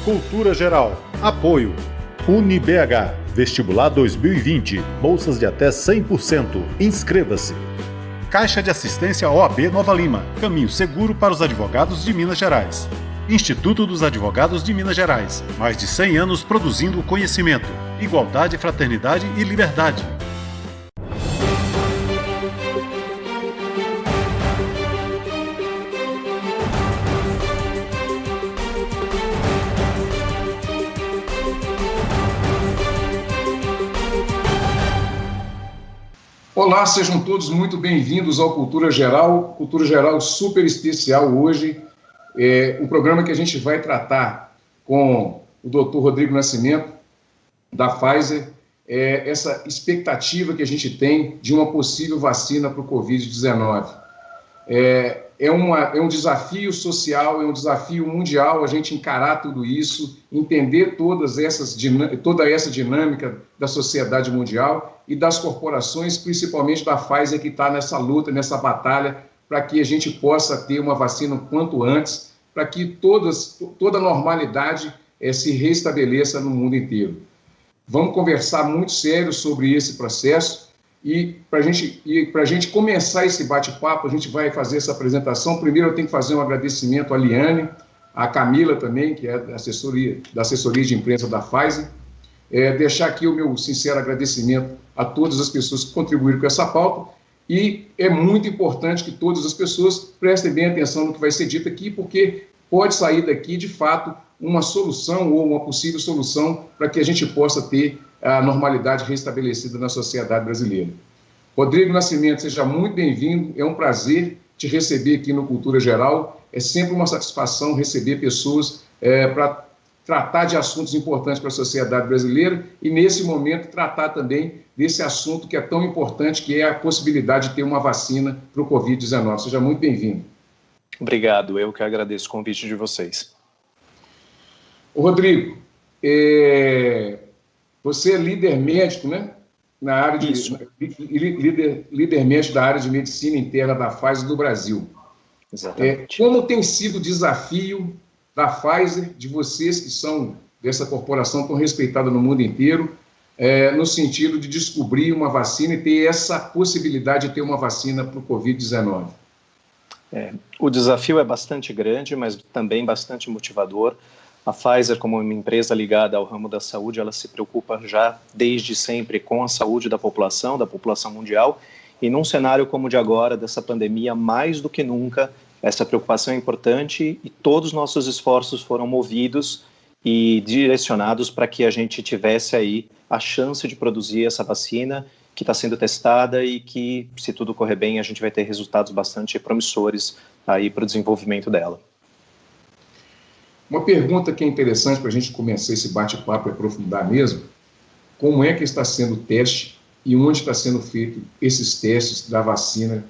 Cultura Geral. Apoio. UniBH. Vestibular 2020. Bolsas de até 100%. Inscreva-se. Caixa de Assistência OAB Nova Lima. Caminho seguro para os advogados de Minas Gerais. Instituto dos Advogados de Minas Gerais. Mais de 100 anos produzindo conhecimento, igualdade, fraternidade e liberdade. Olá, sejam todos muito bem-vindos ao Cultura Geral super especial hoje. O programa que a gente vai tratar com o Dr. Rodrigo Nascimento, da Pfizer, essa expectativa que a gente tem de uma possível vacina para o Covid-19. É um desafio social, é um desafio mundial a gente encarar tudo isso, entender toda essa dinâmica da sociedade mundial e das corporações, principalmente da Pfizer, que está nessa luta, nessa batalha, para que a gente possa ter uma vacina o quanto antes, para que toda a normalidade se restabeleça no mundo inteiro. Vamos conversar muito sério sobre esse processo. E para a gente começar esse bate-papo, a gente vai fazer essa apresentação. Primeiro eu tenho que fazer um agradecimento à Liane, à Camila também, que é da assessoria de imprensa da Pfizer. Deixar aqui o meu sincero agradecimento a todas as pessoas que contribuíram com essa pauta. E é muito importante que todas as pessoas prestem bem atenção no que vai ser dito aqui, porque pode sair daqui, de fato, uma solução ou uma possível solução para que a gente possa ter a normalidade restabelecida na sociedade brasileira. Rodrigo Nascimento, seja muito bem-vindo, é um prazer te receber aqui no Cultura Geral, é sempre uma satisfação receber pessoas para tratar de assuntos importantes para a sociedade brasileira e, nesse momento, tratar também desse assunto que é tão importante, que é a possibilidade de ter uma vacina para o Covid-19. Seja muito bem-vindo. Obrigado, eu que agradeço o convite de vocês. Rodrigo, você é líder médico, né? Na área de líder médico da área de medicina interna da Pfizer do Brasil. Exatamente. Como tem sido o desafio da Pfizer, de vocês que são dessa corporação tão respeitada no mundo inteiro, no sentido de descobrir uma vacina e ter essa possibilidade de ter uma vacina para o Covid-19? O desafio é bastante grande, mas também bastante motivador. A Pfizer, como uma empresa ligada ao ramo da saúde, ela se preocupa já desde sempre com a saúde da população mundial, e num cenário como o de agora, dessa pandemia, mais do que nunca, essa preocupação é importante e todos os nossos esforços foram movidos e direcionados para que a gente tivesse aí a chance de produzir essa vacina que está sendo testada e que, se tudo correr bem, a gente vai ter resultados bastante promissores aí para o desenvolvimento dela. Uma pergunta que é interessante para a gente começar esse bate-papo e aprofundar mesmo: como é que está sendo o teste e onde está sendo feito esses testes da vacina,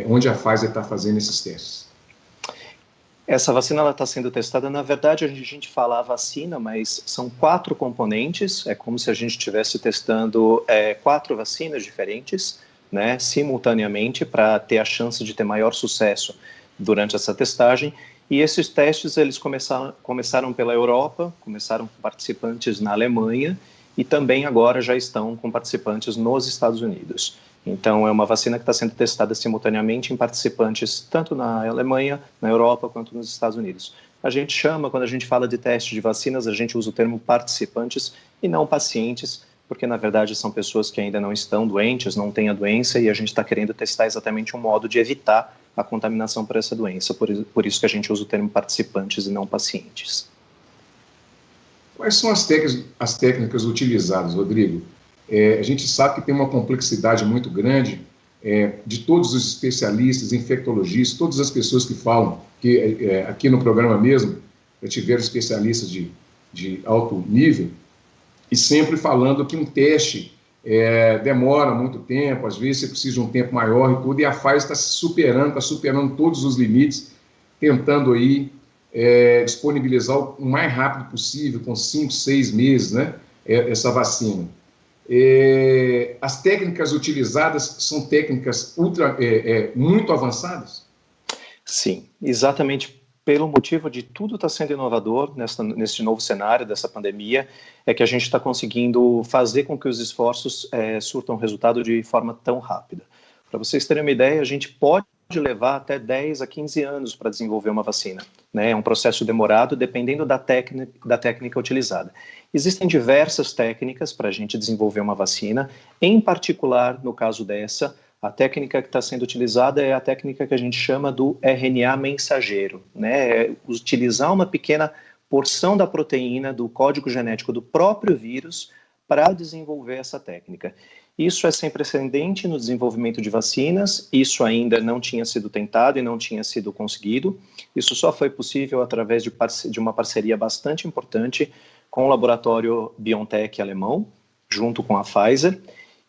onde a Pfizer está fazendo esses testes? Essa vacina está sendo testada, na verdade, a gente fala vacina, mas são 4 componentes, é como se a gente estivesse testando 4 vacinas diferentes, né, simultaneamente, para ter a chance de ter maior sucesso durante essa testagem. E esses testes, eles começaram pela Europa, começaram com participantes na Alemanha e também agora já estão com participantes nos Estados Unidos. Então, é uma vacina que está sendo testada simultaneamente em participantes tanto na Alemanha, na Europa, quanto nos Estados Unidos. A gente chama, quando a gente fala de teste de vacinas, a gente usa o termo participantes e não pacientes, porque na verdade são pessoas que ainda não estão doentes, não têm a doença, e a gente está querendo testar exatamente um modo de evitar a contaminação por essa doença, por isso que a gente usa o termo participantes e não pacientes. Quais são as técnicas utilizadas, Rodrigo? A gente sabe que tem uma complexidade muito grande de todos os especialistas, infectologistas, todas as pessoas que falam, que aqui no programa mesmo tiveram especialistas de alto nível, e sempre falando que um teste demora muito tempo, às vezes você precisa de um tempo maior e tudo, e a Pfizer está superando todos os limites, tentando aí disponibilizar o mais rápido possível, com 5, 6 meses, né, essa vacina. As técnicas utilizadas são técnicas muito avançadas? Sim, exatamente pelo motivo de tudo estar sendo inovador nesse novo cenário dessa pandemia, é que a gente está conseguindo fazer com que os esforços surtam resultado de forma tão rápida. Para vocês terem uma ideia, a gente pode levar até 10 a 15 anos para desenvolver uma vacina, né? É um processo demorado, dependendo da técnica utilizada. Existem diversas técnicas para a gente desenvolver uma vacina, em particular, no caso dessa, a técnica que está sendo utilizada é a técnica que a gente chama do RNA mensageiro, né? É utilizar uma pequena porção da proteína, do código genético do próprio vírus, para desenvolver essa técnica. Isso é sem precedente no desenvolvimento de vacinas, isso ainda não tinha sido tentado e não tinha sido conseguido. Isso só foi possível através de uma parceria bastante importante com o laboratório BioNTech alemão, junto com a Pfizer,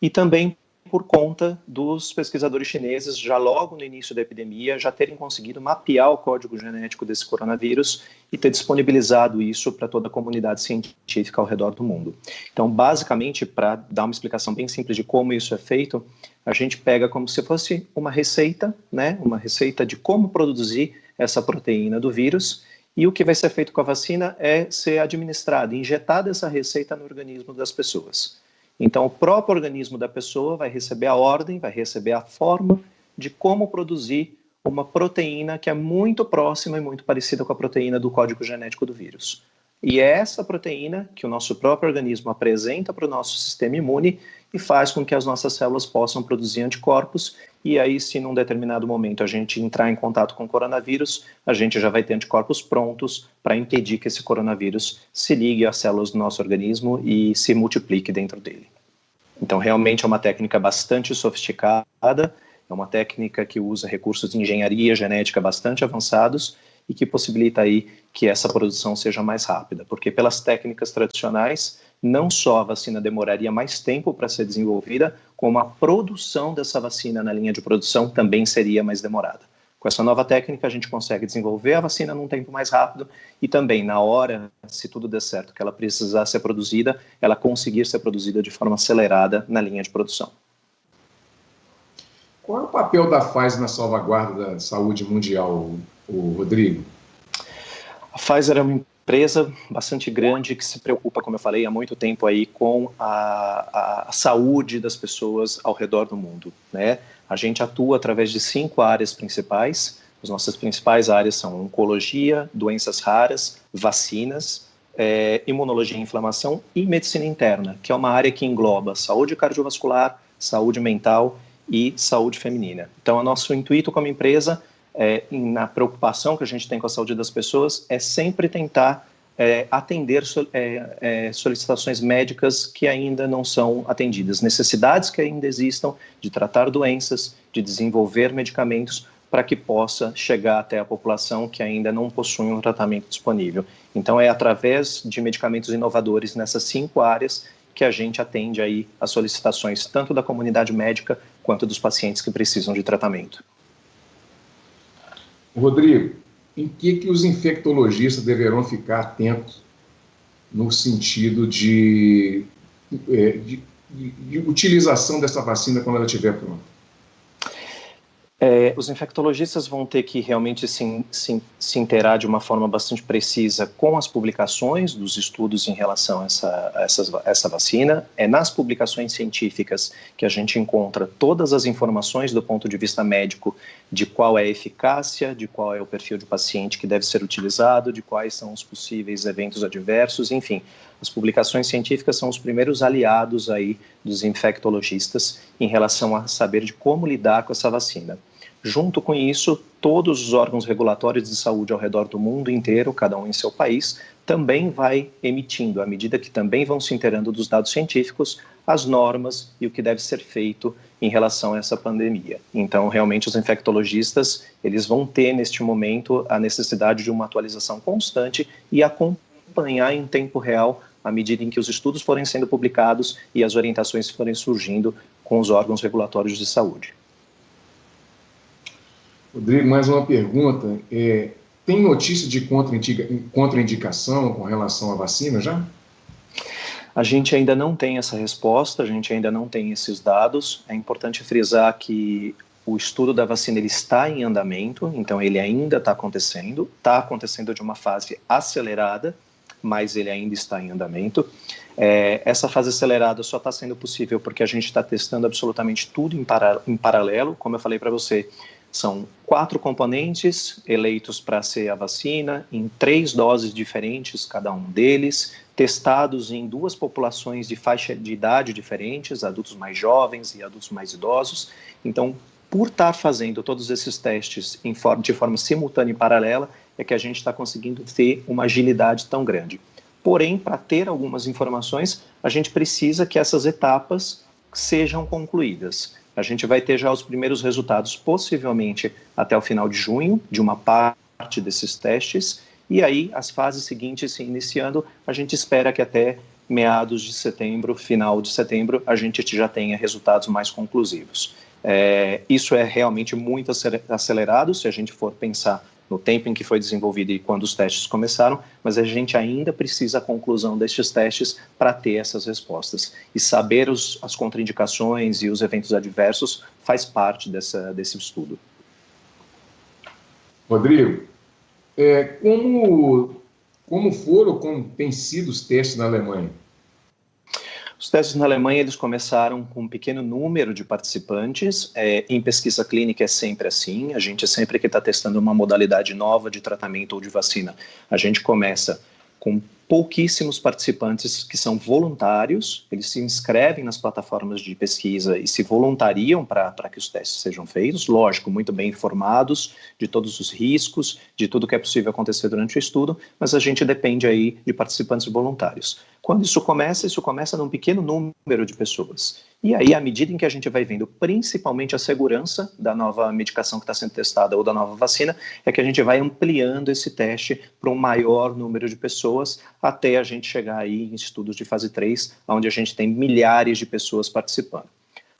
e também por conta dos pesquisadores chineses, já logo no início da epidemia, já terem conseguido mapear o código genético desse coronavírus e ter disponibilizado isso para toda a comunidade científica ao redor do mundo. Então, basicamente, para dar uma explicação bem simples de como isso é feito, a gente pega como se fosse uma receita, né? Uma receita de como produzir essa proteína do vírus, e o que vai ser feito com a vacina é ser administrada, injetada essa receita no organismo das pessoas. Então, o próprio organismo da pessoa vai receber a ordem, vai receber a forma de como produzir uma proteína que é muito próxima e muito parecida com a proteína do código genético do vírus. E é essa proteína que o nosso próprio organismo apresenta para o nosso sistema imune e faz com que as nossas células possam produzir anticorpos. E aí, se num determinado momento a gente entrar em contato com o coronavírus, a gente já vai ter anticorpos prontos para impedir que esse coronavírus se ligue às células do nosso organismo e se multiplique dentro dele. Então, realmente é uma técnica bastante sofisticada, é uma técnica que usa recursos de engenharia genética bastante avançados e que possibilita aí que essa produção seja mais rápida, porque pelas técnicas tradicionais, não só a vacina demoraria mais tempo para ser desenvolvida, como a produção dessa vacina na linha de produção também seria mais demorada. Com essa nova técnica, a gente consegue desenvolver a vacina num tempo mais rápido e também, na hora, se tudo der certo, que ela precisar ser produzida, ela conseguir ser produzida de forma acelerada na linha de produção. Qual é o papel da Pfizer na salvaguarda da saúde mundial, Rodrigo? A Pfizer é uma empresa bastante grande que se preocupa, como eu falei, há muito tempo aí com a saúde das pessoas ao redor do mundo, né? A gente atua através de 5 áreas principais. As nossas principais áreas são oncologia, doenças raras, vacinas, imunologia e inflamação e medicina interna, que é uma área que engloba saúde cardiovascular, saúde mental e saúde feminina. Então, o nosso intuito como empresa, na preocupação que a gente tem com a saúde das pessoas, é sempre tentar atender solicitações médicas que ainda não são atendidas, necessidades que ainda existam de tratar doenças, de desenvolver medicamentos para que possa chegar até a população que ainda não possui um tratamento disponível. Então, é através de medicamentos inovadores nessas 5 áreas que a gente atende aí as solicitações tanto da comunidade médica quanto dos pacientes que precisam de tratamento. Rodrigo, em que os infectologistas deverão ficar atentos no sentido de utilização dessa vacina quando ela estiver pronta? Os infectologistas vão ter que realmente se inteirar de uma forma bastante precisa com as publicações dos estudos em relação a essa vacina. É nas publicações científicas que a gente encontra todas as informações do ponto de vista médico de qual é a eficácia, de qual é o perfil de paciente que deve ser utilizado, de quais são os possíveis eventos adversos, enfim. As publicações científicas são os primeiros aliados aí dos infectologistas em relação a saber de como lidar com essa vacina. Junto com isso, todos os órgãos regulatórios de saúde ao redor do mundo inteiro, cada um em seu país, também vai emitindo, à medida que também vão se inteirando dos dados científicos, as normas e o que deve ser feito em relação a essa pandemia. Então, realmente, os infectologistas, eles vão ter, neste momento, a necessidade de uma atualização constante e acompanhar em tempo real à medida em que os estudos forem sendo publicados e as orientações forem surgindo com os órgãos regulatórios de saúde. Rodrigo, mais uma pergunta. Tem notícia de contraindicação com relação à vacina já? A gente ainda não tem essa resposta, a gente ainda não tem esses dados. É importante frisar que o estudo da vacina ele está em andamento, então ele ainda está acontecendo de uma fase acelerada, mas ele ainda está em andamento. Essa fase acelerada só está sendo possível porque a gente está testando absolutamente tudo em paralelo. Como eu falei para você, são 4 componentes eleitos para ser a vacina, em 3 doses diferentes, cada um deles, testados em 2 populações de faixa de idade diferentes, adultos mais jovens e adultos mais idosos. Então, por estar fazendo todos esses testes de forma simultânea e paralela, é que a gente está conseguindo ter uma agilidade tão grande. Porém, para ter algumas informações, a gente precisa que essas etapas sejam concluídas. A gente vai ter já os primeiros resultados, possivelmente até o final de junho, de uma parte desses testes, e aí as fases seguintes se iniciando, a gente espera que até meados de setembro, final de setembro, a gente já tenha resultados mais conclusivos. Isso é realmente muito acelerado, se a gente for pensar no tempo em que foi desenvolvido e quando os testes começaram, mas a gente ainda precisa a conclusão destes testes para ter essas respostas. E saber as contraindicações e os eventos adversos faz parte desse estudo. Rodrigo, como têm sido os testes na Alemanha? Os testes na Alemanha, eles começaram com um pequeno número de participantes. Em pesquisa clínica é sempre assim. A gente sempre que está testando uma modalidade nova de tratamento ou de vacina, a gente começa com pouquíssimos participantes que são voluntários. Eles se inscrevem nas plataformas de pesquisa e se voluntariam para que os testes sejam feitos. Lógico, muito bem informados de todos os riscos, de tudo que é possível acontecer durante o estudo, mas a gente depende aí de participantes voluntários. Quando isso começa num pequeno número de pessoas. E aí, à medida em que a gente vai vendo principalmente a segurança da nova medicação que está sendo testada ou da nova vacina, é que a gente vai ampliando esse teste para um maior número de pessoas, até a gente chegar aí em estudos de fase 3, onde a gente tem milhares de pessoas participando.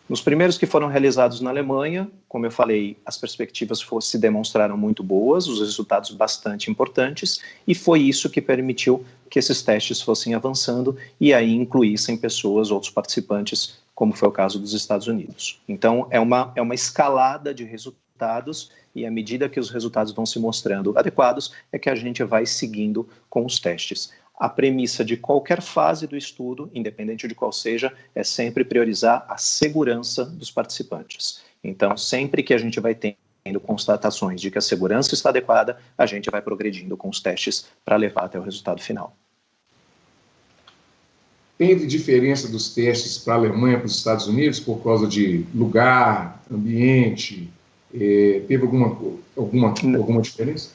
Nos primeiros que foram realizados na Alemanha, como eu falei, as perspectivas se demonstraram muito boas, os resultados bastante importantes, e foi isso que permitiu que esses testes fossem avançando e aí incluíssem pessoas, outros participantes, como foi o caso dos Estados Unidos. Então, é uma escalada de resultados e à medida que os resultados vão se mostrando adequados, é que a gente vai seguindo com os testes. A premissa de qualquer fase do estudo, independente de qual seja, é sempre priorizar a segurança dos participantes. Então, sempre que a gente vai tendo constatações de que a segurança está adequada, a gente vai progredindo com os testes para levar até o resultado final. Teve diferença dos testes para a Alemanha e para os Estados Unidos por causa de lugar, ambiente? Teve alguma diferença?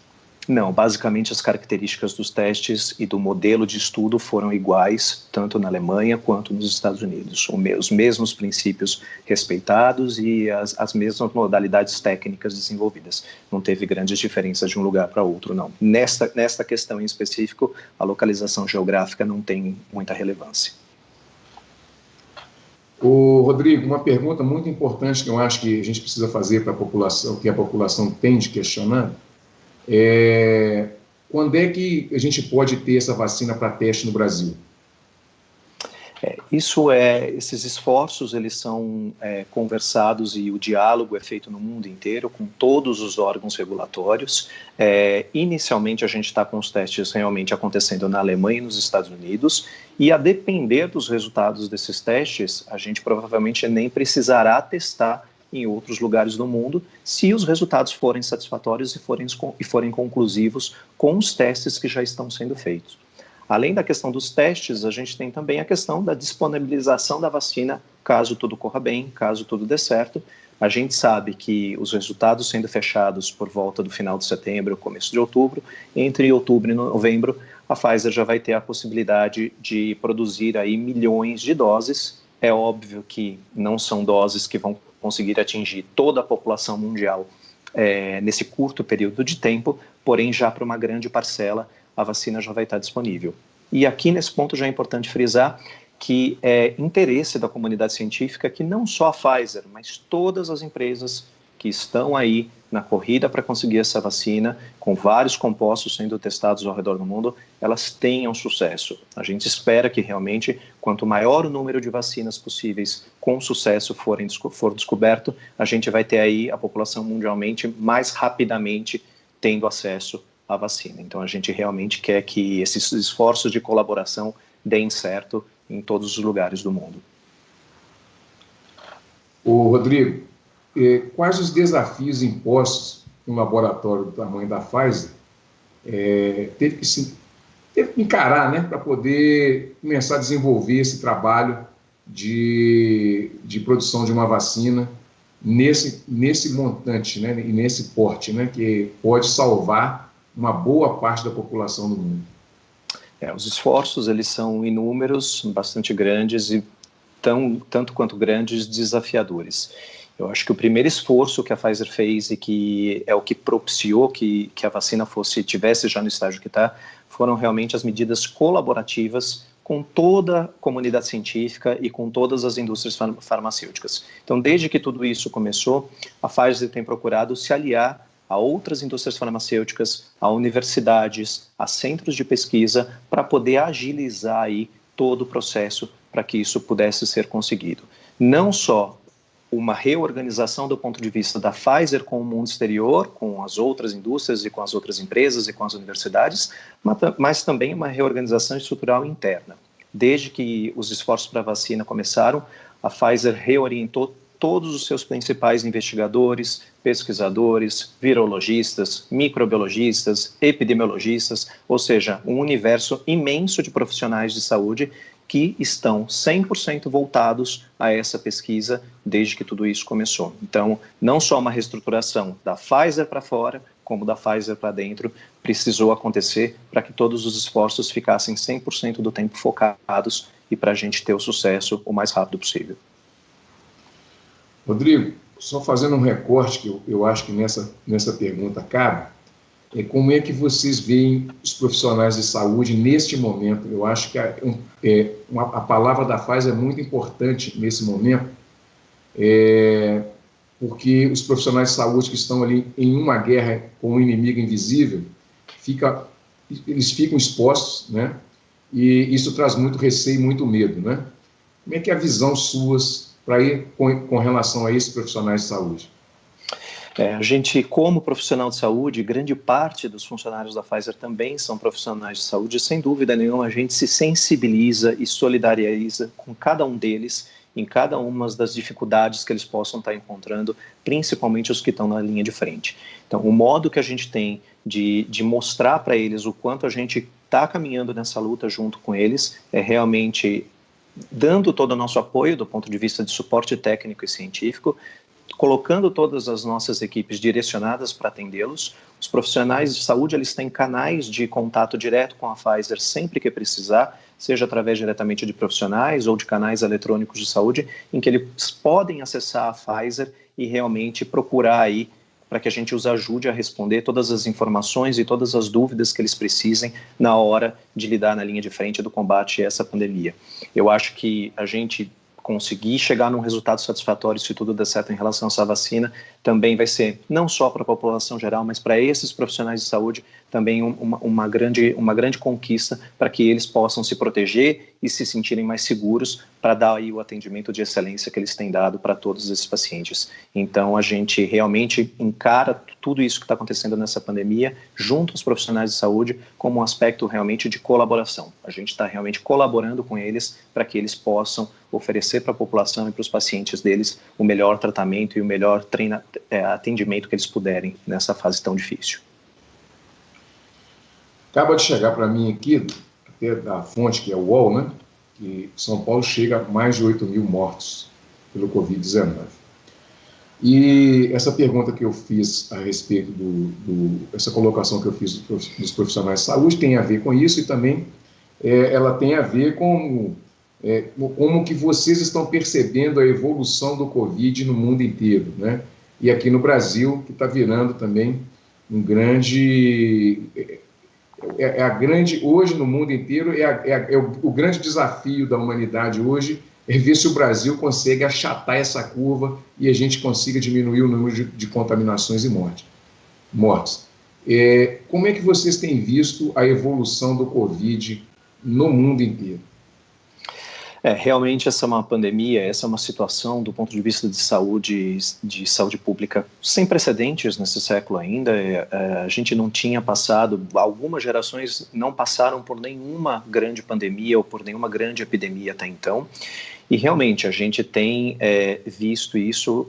Não, basicamente as características dos testes e do modelo de estudo foram iguais, tanto na Alemanha quanto nos Estados Unidos. Os mesmos princípios respeitados e as mesmas modalidades técnicas desenvolvidas. Não teve grandes diferenças de um lugar para outro, não. Nesta questão em específico, a localização geográfica não tem muita relevância. Rodrigo, uma pergunta muito importante que eu acho que a gente precisa fazer para a população, que a população tende questionando, quando é que a gente pode ter essa vacina para teste no Brasil? Esses esforços, eles são conversados e o diálogo é feito no mundo inteiro com todos os órgãos regulatórios. Inicialmente, a gente está com os testes realmente acontecendo na Alemanha e nos Estados Unidos, e a depender dos resultados desses testes, a gente provavelmente nem precisará testar em outros lugares do mundo, se os resultados forem satisfatórios e forem conclusivos com os testes que já estão sendo feitos. Além da questão dos testes, a gente tem também a questão da disponibilização da vacina, caso tudo corra bem, caso tudo dê certo. A gente sabe que os resultados sendo fechados por volta do final de setembro, começo de outubro, entre outubro e novembro, a Pfizer já vai ter a possibilidade de produzir aí milhões de doses. É óbvio que não são doses que vão conseguir atingir toda a população mundial nesse curto período de tempo, porém já para uma grande parcela a vacina já vai estar disponível. E aqui nesse ponto já é importante frisar que é interesse da comunidade científica que não só a Pfizer, mas todas as empresas que estão aí na corrida para conseguir essa vacina, com vários compostos sendo testados ao redor do mundo, elas tenham sucesso. A gente espera que realmente, quanto maior o número de vacinas possíveis com sucesso for descoberto, a gente vai ter aí a população mundialmente mais rapidamente tendo acesso à vacina. Então a gente realmente quer que esses esforços de colaboração deem certo em todos os lugares do mundo. Ô, Rodrigo, quais os desafios impostos no laboratório do tamanho da Pfizer teve que encarar, né, para poder começar a desenvolver esse trabalho de produção de uma vacina nesse montante, né, e nesse porte, né, que pode salvar uma boa parte da população do mundo? Os esforços, eles são inúmeros, bastante grandes e tanto quanto grandes, desafiadores. Eu acho que o primeiro esforço que a Pfizer fez e que é o que propiciou que a vacina tivesse já no estágio que está, foram realmente as medidas colaborativas com toda a comunidade científica e com todas as indústrias farmacêuticas. Então, desde que tudo isso começou, a Pfizer tem procurado se aliar a outras indústrias farmacêuticas, a universidades, a centros de pesquisa, para poder agilizar aí todo o processo para que isso pudesse ser conseguido. Não só uma reorganização do ponto de vista da Pfizer com o mundo exterior, com as outras indústrias e com as outras empresas e com as universidades, mas também uma reorganização estrutural interna. Desde que os esforços para a vacina começaram, a Pfizer reorientou todos os seus principais investigadores, pesquisadores, virologistas, microbiologistas, epidemiologistas, ou seja, um universo imenso de profissionais de saúde que estão 100% voltados a essa pesquisa desde que tudo isso começou. Então, não só uma reestruturação da Pfizer para fora, como da Pfizer para dentro, precisou acontecer para que todos os esforços ficassem 100% do tempo focados e para a gente ter o sucesso o mais rápido possível. Rodrigo, só fazendo um recorte que eu acho que nessa pergunta cabe, como é que vocês veem os profissionais de saúde neste momento? Eu acho que a palavra da Pfizer é muito importante nesse momento, porque os profissionais de saúde que estão ali em uma guerra com um inimigo invisível, eles ficam expostos, né? E isso traz muito receio e muito medo, né? Como é que é a visão suas para ir com relação a esses profissionais de saúde? A gente, como profissional de saúde, grande parte dos funcionários da Pfizer também são profissionais de saúde, sem dúvida nenhuma a gente se sensibiliza e solidariza com cada um deles em cada uma das dificuldades que eles possam estar encontrando, principalmente os que estão na linha de frente. Então, o modo que a gente tem de mostrar para eles o quanto a gente está caminhando nessa luta junto com eles é realmente dando todo o nosso apoio do ponto de vista de suporte técnico e científico, colocando todas as nossas equipes direcionadas para atendê-los. Os profissionais de saúde, eles têm canais de contato direto com a Pfizer sempre que precisar, seja através diretamente de profissionais ou de canais eletrônicos de saúde, em que eles podem acessar a Pfizer e realmente procurar aí para que a gente os ajude a responder todas as informações e todas as dúvidas que eles precisem na hora de lidar na linha de frente do combate a essa pandemia. Eu acho que a gente conseguir chegar num resultado satisfatório se tudo der certo em relação a essa vacina, também vai ser, não só para a população geral, mas para esses profissionais de saúde, também uma grande conquista para que eles possam se proteger e se sentirem mais seguros para dar aí o atendimento de excelência que eles têm dado para todos esses pacientes. Então, a gente realmente encara tudo isso que está acontecendo nessa pandemia, junto aos profissionais de saúde, como um aspecto realmente de colaboração. A gente está realmente colaborando com eles para que eles possam oferecer para a população e para os pacientes deles o melhor tratamento e o melhor atendimento que eles puderem nessa fase tão difícil. Acaba de chegar para mim aqui, até da fonte que é o UOL, né, que São Paulo chega a mais de 8 mil mortos pelo Covid-19. E essa pergunta que eu fiz a respeito essa colocação que eu fiz dos profissionais de saúde tem a ver com isso e também ela tem a ver com como que vocês estão percebendo a evolução do Covid no mundo inteiro, né? E aqui no Brasil, que está virando também um grande... hoje no mundo inteiro, o grande desafio da humanidade hoje é ver se o Brasil consegue achatar essa curva e a gente consiga diminuir o número de contaminações e mortes. Como é que vocês têm visto a evolução do Covid no mundo inteiro? Realmente essa é uma pandemia, essa é uma situação do ponto de vista de saúde pública sem precedentes nesse século ainda. A gente não tinha passado, algumas gerações não passaram por nenhuma grande pandemia ou por nenhuma grande epidemia até então. E realmente a gente tem visto isso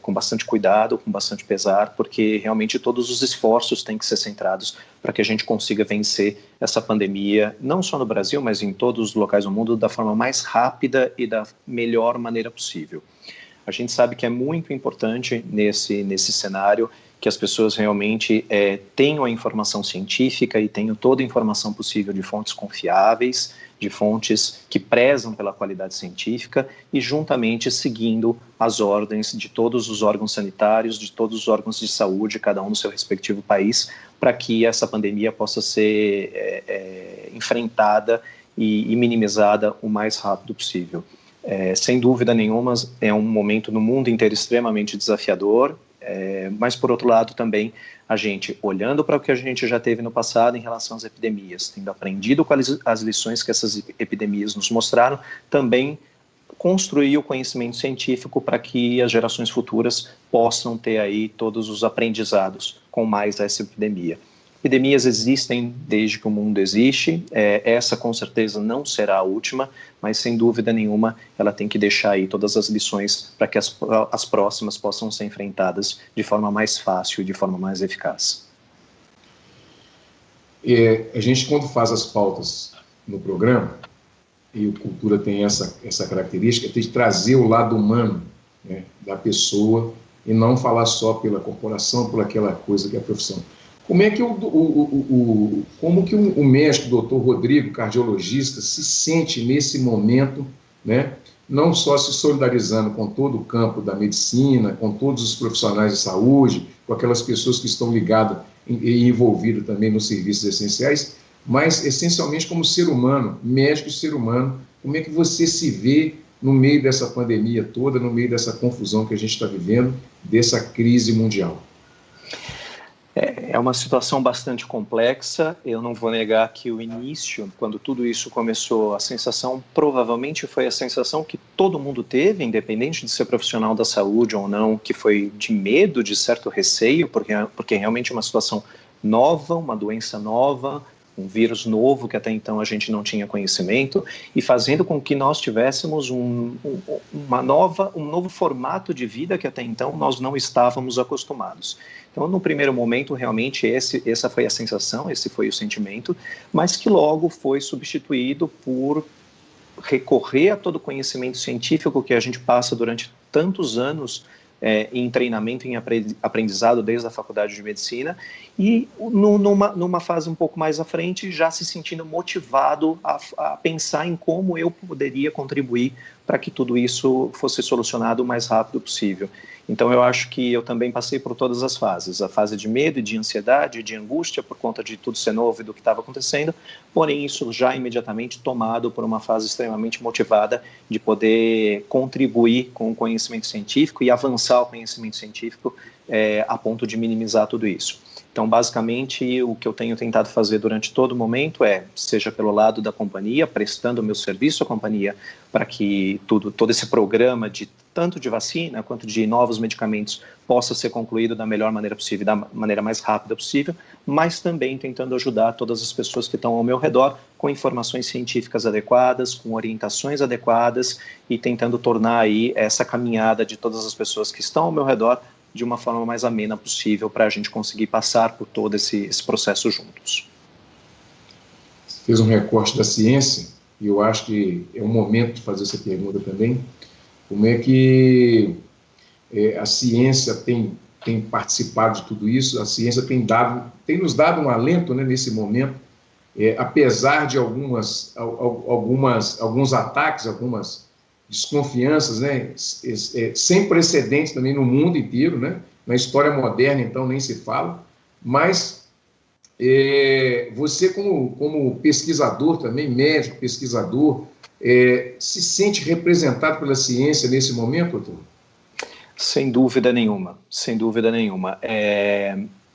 com bastante cuidado, com bastante pesar, porque realmente todos os esforços têm que ser centrados para que a gente consiga vencer essa pandemia, não só no Brasil, mas em todos os locais do mundo, da forma mais rápida e da melhor maneira possível. A gente sabe que é muito importante nesse cenário que as pessoas realmente tenham a informação científica e tenham toda a informação possível de fontes confiáveis, de fontes que prezam pela qualidade científica e juntamente seguindo as ordens de todos os órgãos sanitários, de todos os órgãos de saúde, cada um no seu respectivo país, para que essa pandemia possa ser enfrentada e minimizada o mais rápido possível. Sem dúvida nenhuma, é um momento no mundo inteiro extremamente desafiador, mas, por outro lado, também a gente, olhando para o que a gente já teve no passado em relação às epidemias, tendo aprendido com as lições que essas epidemias nos mostraram, também construir o conhecimento científico para que as gerações futuras possam ter aí todos os aprendizados com mais essa epidemia. Epidemias existem desde que o mundo existe, essa com certeza não será a última, mas sem dúvida nenhuma ela tem que deixar aí todas as lições para que as próximas possam ser enfrentadas de forma mais fácil e de forma mais eficaz. A gente, quando faz as pautas no programa, e o Cultura tem essa característica, tem de trazer o lado humano, né, da pessoa e não falar só pela corporação, por aquela coisa que é a profissão. Como é que o médico, o doutor Rodrigo, cardiologista, se sente nesse momento, né, não só se solidarizando com todo o campo da medicina, com todos os profissionais de saúde, com aquelas pessoas que estão ligadas e envolvidas também nos serviços essenciais, mas essencialmente como ser humano, médico e ser humano, como é que você se vê no meio dessa pandemia toda, no meio dessa confusão que a gente está vivendo, dessa crise mundial? É uma situação bastante complexa. Eu não vou negar que o início, quando tudo isso começou, a sensação provavelmente foi a sensação que todo mundo teve, independente de ser profissional da saúde ou não, que foi de medo, de certo receio, porque realmente é uma situação nova, uma doença nova, um vírus novo que até então a gente não tinha conhecimento, e fazendo com que nós tivéssemos um novo formato de vida que até então nós não estávamos acostumados. Então, no primeiro momento, realmente, essa foi a sensação, esse foi o sentimento, mas que logo foi substituído por recorrer a todo o conhecimento científico que a gente passa durante tantos anos em treinamento, em aprendizado desde a faculdade de medicina, e numa fase um pouco mais à frente, já se sentindo motivado a pensar em como eu poderia contribuir para que tudo isso fosse solucionado o mais rápido possível. Então, eu acho que eu também passei por todas as fases, a fase de medo, de ansiedade, de angústia por conta de tudo ser novo e do que estava acontecendo, porém isso já imediatamente tomado por uma fase extremamente motivada de poder contribuir com o conhecimento científico e avançar o conhecimento científico a ponto de minimizar tudo isso. Então, basicamente, o que eu tenho tentado fazer durante todo o momento seja pelo lado da companhia, prestando o meu serviço à companhia para que todo esse programa tanto de vacina quanto de novos medicamentos possa ser concluído da melhor maneira possível, da maneira mais rápida possível, mas também tentando ajudar todas as pessoas que estão ao meu redor com informações científicas adequadas, com orientações adequadas e tentando tornar aí essa caminhada de todas as pessoas que estão ao meu redor de uma forma mais amena possível para a gente conseguir passar por todo esse processo juntos. Você fez um recorte da ciência e eu acho que é um momento de fazer essa pergunta também. Como é que a ciência tem participado de tudo isso? A ciência tem nos dado um alento, né, nesse momento, apesar de alguns ataques, algumas desconfianças, né, sem precedentes também no mundo inteiro, né, na história moderna, então, nem se fala, mas Você, como pesquisador também, médico, pesquisador, se sente representado pela ciência nesse momento, doutor? Sem dúvida nenhuma, sem dúvida nenhuma.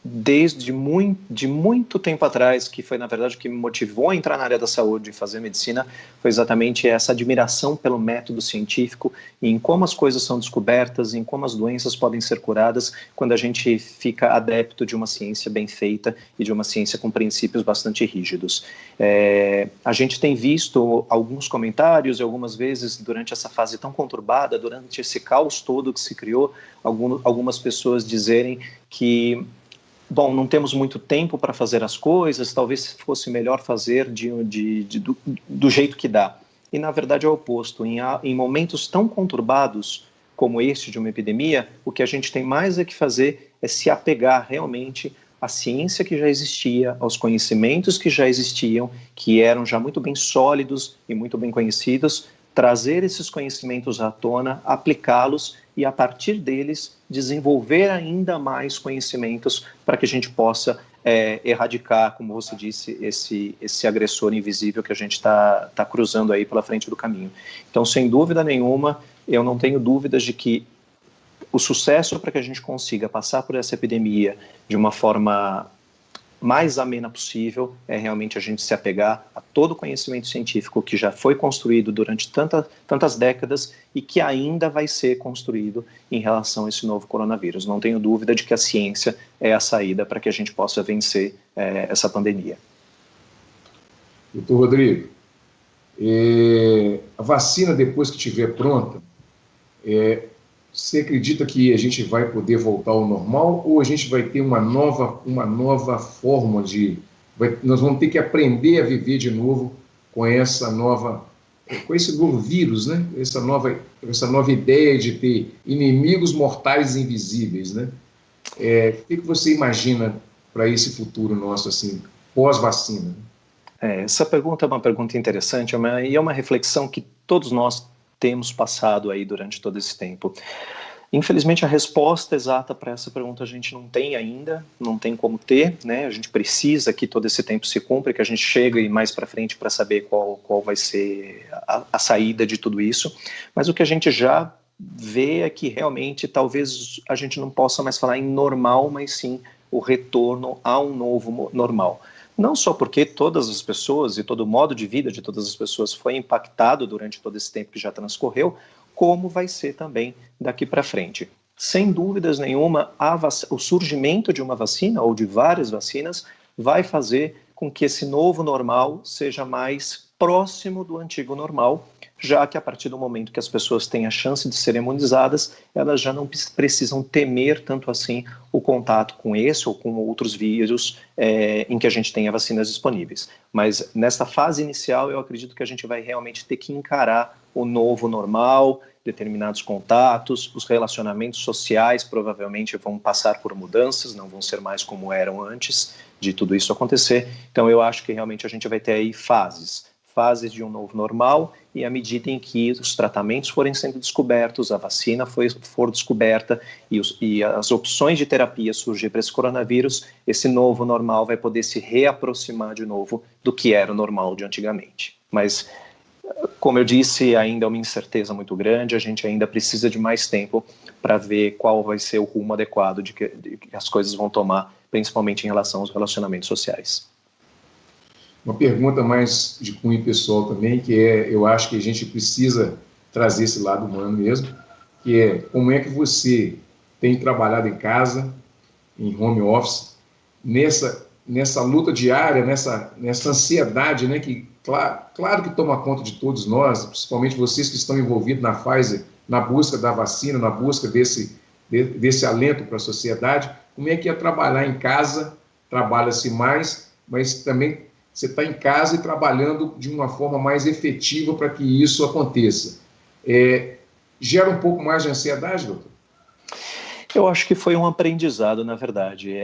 Desde muito tempo atrás, que foi, na verdade, o que me motivou a entrar na área da saúde e fazer medicina, foi exatamente essa admiração pelo método científico e em como as coisas são descobertas, em como as doenças podem ser curadas, quando a gente fica adepto de uma ciência bem feita e de uma ciência com princípios bastante rígidos. A gente tem visto alguns comentários e algumas vezes, durante essa fase tão conturbada, durante esse caos todo que se criou, algumas pessoas dizerem que bom, não temos muito tempo para fazer as coisas, talvez fosse melhor fazer do jeito que dá. E, na verdade, é o oposto. Em momentos tão conturbados como este de uma epidemia, o que a gente tem mais que fazer é se apegar realmente à ciência que já existia, aos conhecimentos que já existiam, que eram já muito bem sólidos e muito bem conhecidos, trazer esses conhecimentos à tona, aplicá-los e, a partir deles, desenvolver ainda mais conhecimentos para que a gente possa erradicar, como você disse, esse agressor invisível que a gente está cruzando aí pela frente do caminho. Então, sem dúvida nenhuma, eu não tenho dúvidas de que o sucesso para que a gente consiga passar por essa epidemia de uma forma mais amena possível é realmente a gente se apegar a todo o conhecimento científico que já foi construído durante tantas décadas e que ainda vai ser construído em relação a esse novo coronavírus. Não tenho dúvida de que a ciência é a saída para que a gente possa vencer essa pandemia. Doutor Rodrigo, a vacina, depois que estiver pronta, você acredita que a gente vai poder voltar ao normal ou a gente vai ter uma nova forma nós vamos ter que aprender a viver de novo com esse novo vírus, né? Essa nova ideia de ter inimigos mortais invisíveis, né? O que você imagina para esse futuro nosso, assim, pós-vacina? Essa pergunta é uma pergunta interessante e é uma reflexão que todos nós temos passado aí durante todo esse tempo. Infelizmente, a resposta exata para essa pergunta a gente não tem ainda, não tem como ter, né? A gente precisa que todo esse tempo se cumpra, que a gente chegue mais para frente para saber qual vai ser a saída de tudo isso. Mas o que a gente já vê é que realmente talvez a gente não possa mais falar em normal, mas sim o retorno a um novo normal. Não só porque todas as pessoas e todo o modo de vida de todas as pessoas foi impactado durante todo esse tempo que já transcorreu, como vai ser também daqui para frente. Sem dúvidas nenhuma, o surgimento de uma vacina ou de várias vacinas vai fazer com que esse novo normal seja mais próximo do antigo normal, já que a partir do momento que as pessoas têm a chance de serem imunizadas, elas já não precisam temer tanto assim o contato com esse ou com outros vírus em que a gente tenha vacinas disponíveis. Mas nessa fase inicial, eu acredito que a gente vai realmente ter que encarar o novo normal, determinados contatos, os relacionamentos sociais provavelmente vão passar por mudanças, não vão ser mais como eram antes de tudo isso acontecer. Então eu acho que realmente a gente vai ter aí fases de um novo normal, e à medida em que os tratamentos forem sendo descobertos, a vacina for descoberta e as opções de terapia surgirem para esse coronavírus, esse novo normal vai poder se reaproximar de novo do que era o normal de antigamente. Mas, como eu disse, ainda é uma incerteza muito grande, a gente ainda precisa de mais tempo para ver qual vai ser o rumo adequado de que as coisas vão tomar, principalmente em relação aos relacionamentos sociais. Uma pergunta mais de cunho pessoal também, que eu acho que a gente precisa trazer esse lado humano mesmo, que é como é que você tem trabalhado em casa, em home office, nessa luta diária, nessa ansiedade, né, que claro que toma conta de todos nós, principalmente vocês que estão envolvidos na Pfizer, na busca da vacina, na busca desse alento para a sociedade. Como é que é trabalhar em casa? Trabalha-se mais, mas também você está em casa e trabalhando de uma forma mais efetiva para que isso aconteça. Gera um pouco mais de ansiedade, doutor? Eu acho que foi um aprendizado, na verdade.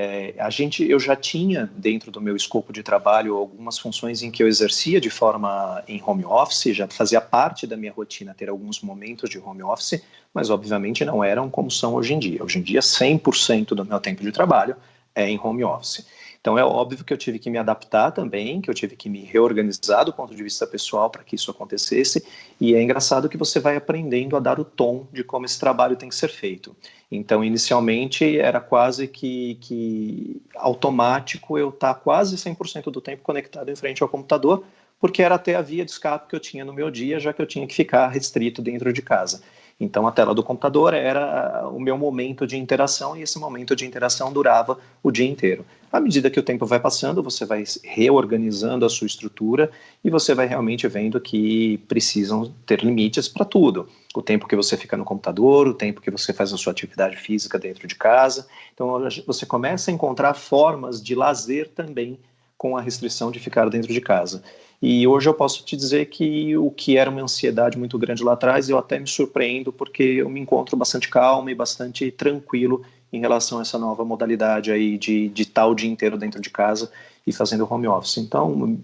Eu já tinha, dentro do meu escopo de trabalho, algumas funções em que eu exercia de forma em home office, já fazia parte da minha rotina ter alguns momentos de home office, mas obviamente não eram como são hoje em dia. Hoje em dia, 100% do meu tempo de trabalho é em home office. Então é óbvio que eu tive que me adaptar também, que eu tive que me reorganizar do ponto de vista pessoal para que isso acontecesse, e é engraçado que você vai aprendendo a dar o tom de como esse trabalho tem que ser feito. Então, inicialmente, era quase que automático eu estar quase 100% do tempo conectado em frente ao computador, porque era até a via de escape que eu tinha no meu dia, já que eu tinha que ficar restrito dentro de casa. Então, a tela do computador era o meu momento de interação, e esse momento de interação durava o dia inteiro. À medida que o tempo vai passando, você vai reorganizando a sua estrutura e você vai realmente vendo que precisam ter limites para tudo. O tempo que você fica no computador, o tempo que você faz a sua atividade física dentro de casa. Então, você começa a encontrar formas de lazer também com a restrição de ficar dentro de casa. E hoje eu posso te dizer que o que era uma ansiedade muito grande lá atrás, eu até me surpreendo, porque eu me encontro bastante calmo e bastante tranquilo em relação a essa nova modalidade aí de estar o dia inteiro dentro de casa e fazendo home office. Então,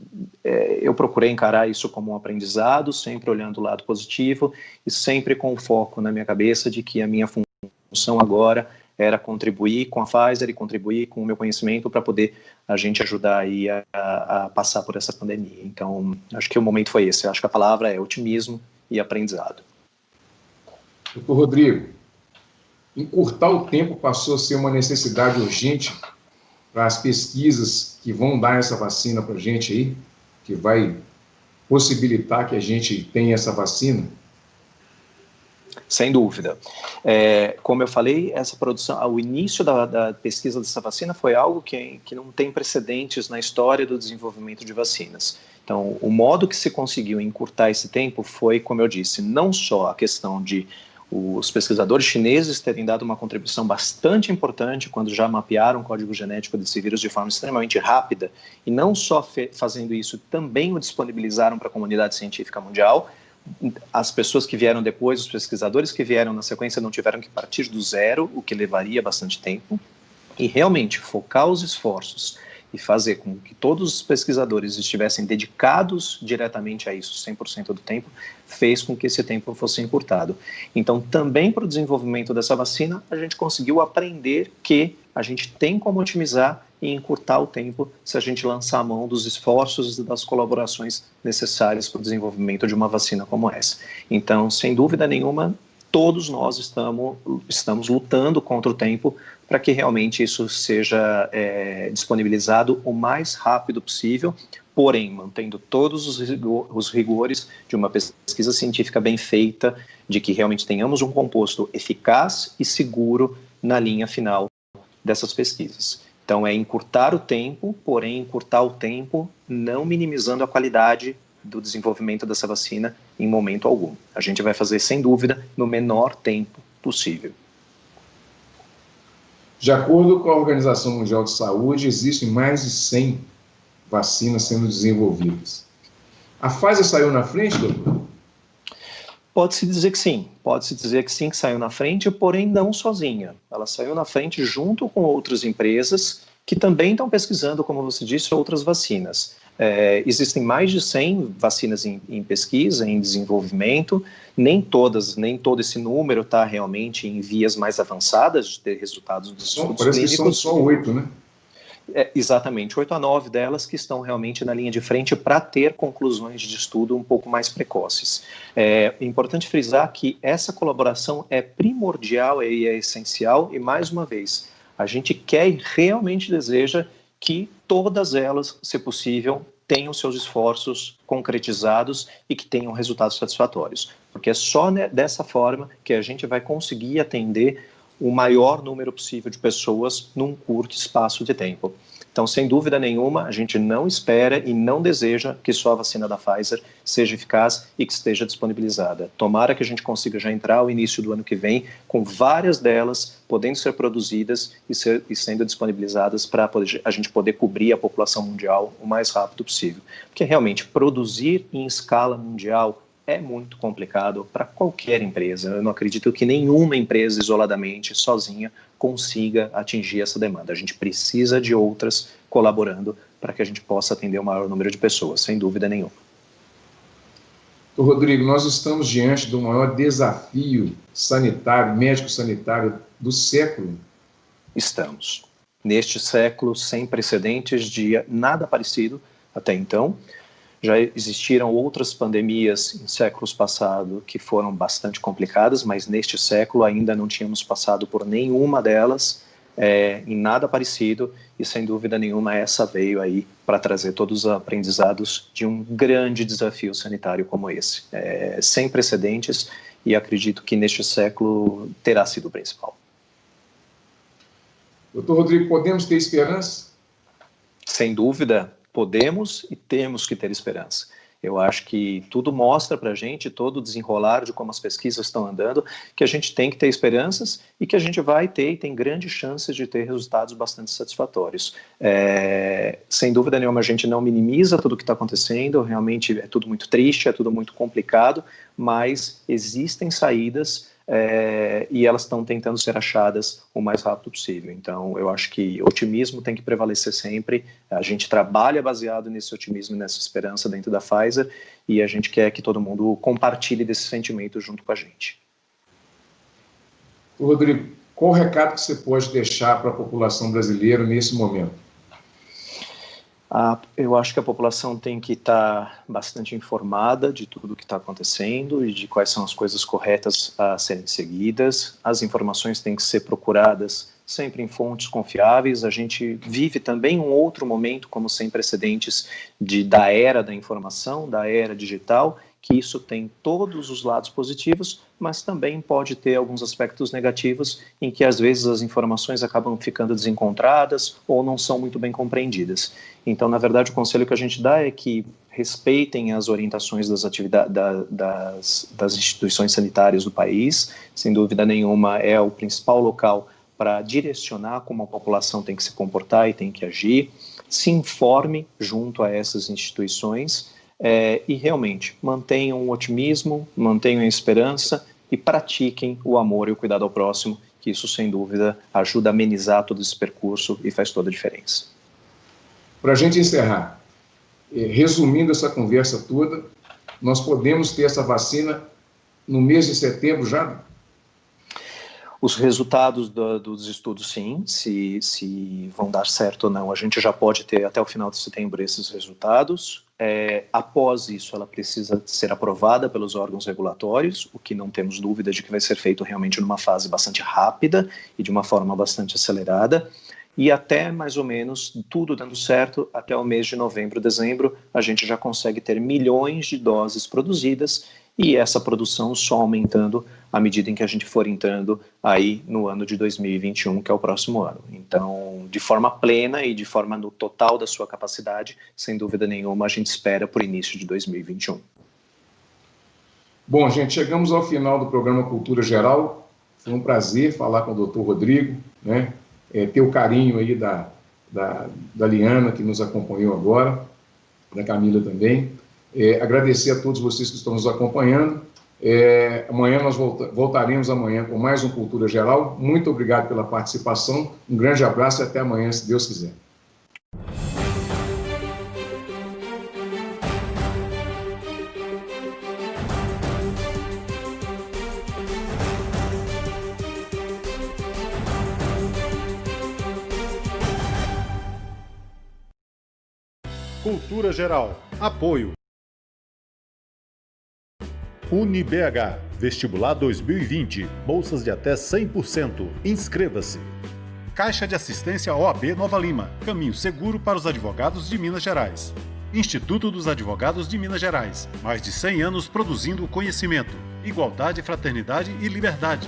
eu procurei encarar isso como um aprendizado, sempre olhando o lado positivo e sempre com o foco na minha cabeça de que a minha função agora era contribuir com a Pfizer e contribuir com o meu conhecimento para poder a gente ajudar aí a passar por essa pandemia. Então, acho que o momento foi esse. Eu acho que a palavra é otimismo e aprendizado. Doutor Rodrigo, encurtar o tempo passou a ser uma necessidade urgente para as pesquisas que vão dar essa vacina para a gente aí, que vai possibilitar que a gente tenha essa vacina? Sem dúvida. Como eu falei, essa produção, o início da pesquisa dessa vacina foi algo que não tem precedentes na história do desenvolvimento de vacinas. Então, o modo que se conseguiu encurtar esse tempo foi, como eu disse, não só a questão de os pesquisadores chineses terem dado uma contribuição bastante importante quando já mapearam o código genético desse vírus de forma extremamente rápida, e não só fazendo isso, também o disponibilizaram para a comunidade científica mundial. As pessoas que vieram depois, os pesquisadores que vieram na sequência não tiveram que partir do zero, o que levaria bastante tempo, e realmente focar os esforços e fazer com que todos os pesquisadores estivessem dedicados diretamente a isso 100% do tempo, fez com que esse tempo fosse encurtado. Então, também para o desenvolvimento dessa vacina, a gente conseguiu aprender que a gente tem como otimizar e encurtar o tempo se a gente lançar a mão dos esforços e das colaborações necessárias para o desenvolvimento de uma vacina como essa. Então, sem dúvida nenhuma, todos nós estamos lutando contra o tempo para que realmente isso seja disponibilizado o mais rápido possível, porém, mantendo todos os rigores de uma pesquisa científica bem feita, de que realmente tenhamos um composto eficaz e seguro na linha final dessas pesquisas. Então, é encurtar o tempo, porém, encurtar o tempo não minimizando a qualidade do desenvolvimento dessa vacina em momento algum. A gente vai fazer, sem dúvida, no menor tempo possível. De acordo com a Organização Mundial de Saúde, existem mais de 100 vacinas sendo desenvolvidas. A Pfizer saiu na frente, doutor? Pode-se dizer que sim, que saiu na frente, porém não sozinha. Ela saiu na frente junto com outras empresas que também estão pesquisando, como você disse, outras vacinas. Existem mais de 100 vacinas em pesquisa, em desenvolvimento, nem todo esse número está realmente em vias mais avançadas de ter resultados dos estudos parece clínicos. Que são só 8, né? Exatamente, 8 a 9 delas que estão realmente na linha de frente para ter conclusões de estudo um pouco mais precoces. É importante frisar que essa colaboração é primordial e é essencial, e mais uma vez, a gente quer e realmente deseja que todas elas, se possível, tenham seus esforços concretizados e que tenham resultados satisfatórios. Porque é só dessa forma que a gente vai conseguir atender o maior número possível de pessoas num curto espaço de tempo. Então, sem dúvida nenhuma, a gente não espera e não deseja que só a vacina da Pfizer seja eficaz e que esteja disponibilizada. Tomara que a gente consiga já entrar ao início do ano que vem com várias delas podendo ser produzidas e sendo disponibilizadas para a gente poder cobrir a população mundial o mais rápido possível. Porque realmente produzir em escala mundial é muito complicado para qualquer empresa. Eu não acredito que nenhuma empresa isoladamente, sozinha, consiga atingir essa demanda. A gente precisa de outras colaborando para que a gente possa atender o maior número de pessoas, sem dúvida nenhuma. Rodrigo, nós estamos diante do maior desafio sanitário, médico-sanitário do século. Estamos. Neste século, sem precedentes de nada parecido até então. Já existiram outras pandemias em séculos passados que foram bastante complicadas, mas neste século ainda não tínhamos passado por nenhuma delas, em nada parecido, e sem dúvida nenhuma essa veio aí para trazer todos os aprendizados de um grande desafio sanitário como esse, sem precedentes, e acredito que neste século terá sido o principal. Doutor Rodrigo, podemos ter esperança? Sem dúvida, podemos e temos que ter esperança. Eu acho que tudo mostra para a gente, todo o desenrolar de como as pesquisas estão andando, que a gente tem que ter esperanças e que a gente vai ter e tem grandes chances de ter resultados bastante satisfatórios. Sem dúvida nenhuma, a gente não minimiza tudo o que está acontecendo, realmente é tudo muito triste, é tudo muito complicado, mas existem saídas e elas estão tentando ser achadas o mais rápido possível. Então, eu acho que o otimismo tem que prevalecer sempre. A gente trabalha baseado nesse otimismo e nessa esperança dentro da Pfizer e a gente quer que todo mundo compartilhe desse sentimento junto com a gente. Rodrigo, qual o recado que você pode deixar para a população brasileira nesse momento? Eu acho que a população tem que estar bastante informada de tudo o que está acontecendo e de quais são as coisas corretas a serem seguidas. As informações têm que ser procuradas sempre em fontes confiáveis. A gente vive também um outro momento, como sem precedentes, da era da informação, da era digital, que isso tem todos os lados positivos, mas também pode ter alguns aspectos negativos em que às vezes as informações acabam ficando desencontradas ou não são muito bem compreendidas. Então, na verdade, o conselho que a gente dá é que respeitem as orientações das atividades das instituições sanitárias do país. Sem dúvida nenhuma, é o principal local para direcionar como a população tem que se comportar e tem que agir. Se informe junto a essas instituições. E realmente mantenham o otimismo, mantenham a esperança e pratiquem o amor e o cuidado ao próximo, que isso sem dúvida ajuda a amenizar todo esse percurso e faz toda a diferença. Para a gente encerrar, resumindo essa conversa toda, nós podemos ter essa vacina no mês de setembro já? Os resultados dos estudos, sim, se vão dar certo ou não, a gente já pode ter até o final de setembro esses resultados. Após isso, ela precisa ser aprovada pelos órgãos regulatórios, o que não temos dúvida de que vai ser feito realmente numa fase bastante rápida e de uma forma bastante acelerada. E até mais ou menos, tudo dando certo, até o mês de novembro, dezembro, a gente já consegue ter milhões de doses produzidas e essa produção só aumentando à medida em que a gente for entrando aí no ano de 2021, que é o próximo ano. Então, de forma plena e de forma no total da sua capacidade, sem dúvida nenhuma, a gente espera por início de 2021. Bom, gente, chegamos ao final do programa Cultura Geral. Foi um prazer falar com o Dr. Rodrigo, né? Ter o carinho aí da Liana, que nos acompanhou agora, da Camila também. Agradecer a todos vocês que estão nos acompanhando. Amanhã nós voltaremos amanhã com mais um Cultura Geral. Muito obrigado pela participação. Um grande abraço e até amanhã, se Deus quiser. Cultura Geral. Apoio. UniBH. Vestibular 2020. Bolsas de até 100%. Inscreva-se. Caixa de Assistência OAB Nova Lima. Caminho seguro para os advogados de Minas Gerais. Instituto dos Advogados de Minas Gerais. Mais de 100 anos produzindo conhecimento, igualdade, fraternidade e liberdade.